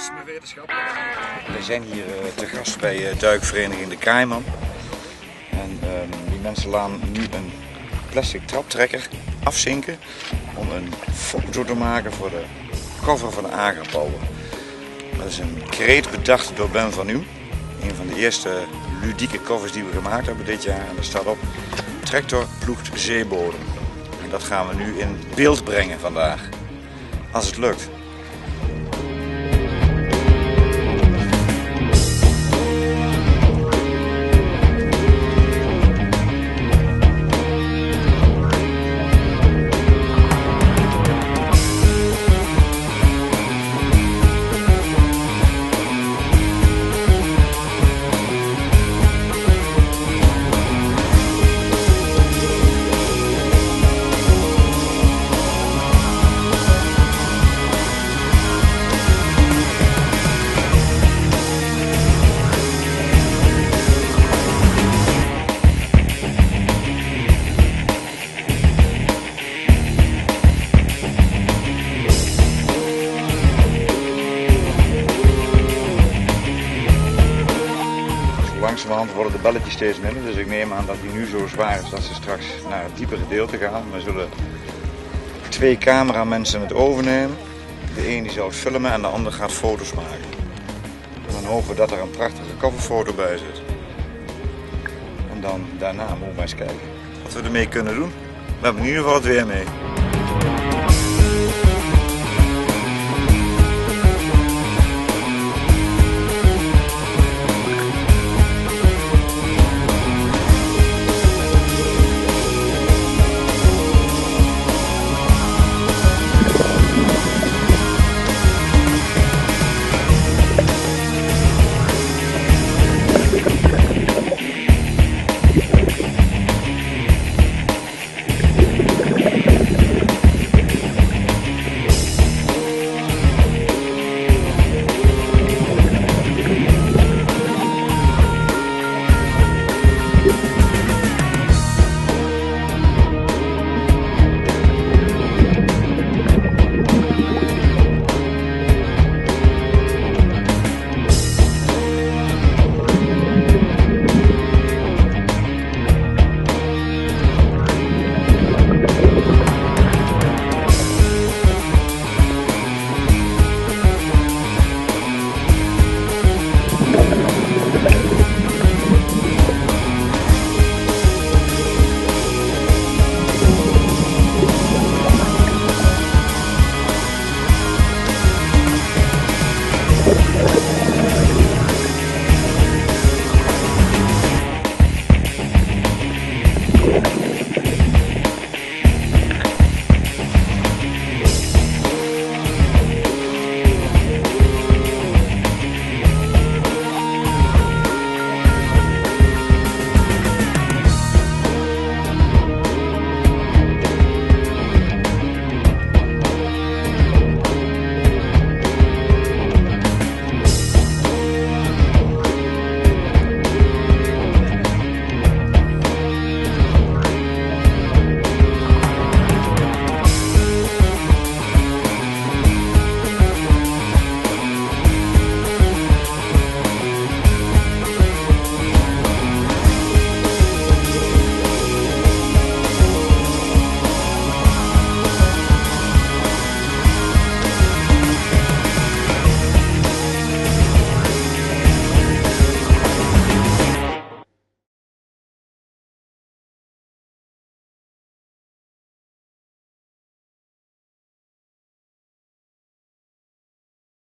enthousiasme wetenschappelijk. We zijn hier te gast bij duikvereniging De Kraaiman. En die mensen laten nu een plastic traptrekker afzinken om een foto te maken voor de cover van de Agrapallen. Dat is een kreet bedacht door Ben van Nieuw. Een van de eerste ludieke covers die we gemaakt hebben dit jaar. En daar staat op: tractor ploegt zeebodem. En dat gaan we nu in beeld brengen vandaag. Als het lukt. Langzamerhand worden de belletjes steeds minder, dus ik neem aan dat die nu zo zwaar is dat ze straks naar het diepe gedeelte gaan. We zullen 2 cameramensen het overnemen. De een die zal het filmen en de ander gaat foto's maken. En dan hopen we dat er een prachtige coverfoto bij zit. En dan daarna moeten we eens kijken wat we ermee kunnen doen. We hebben in ieder geval het weer mee.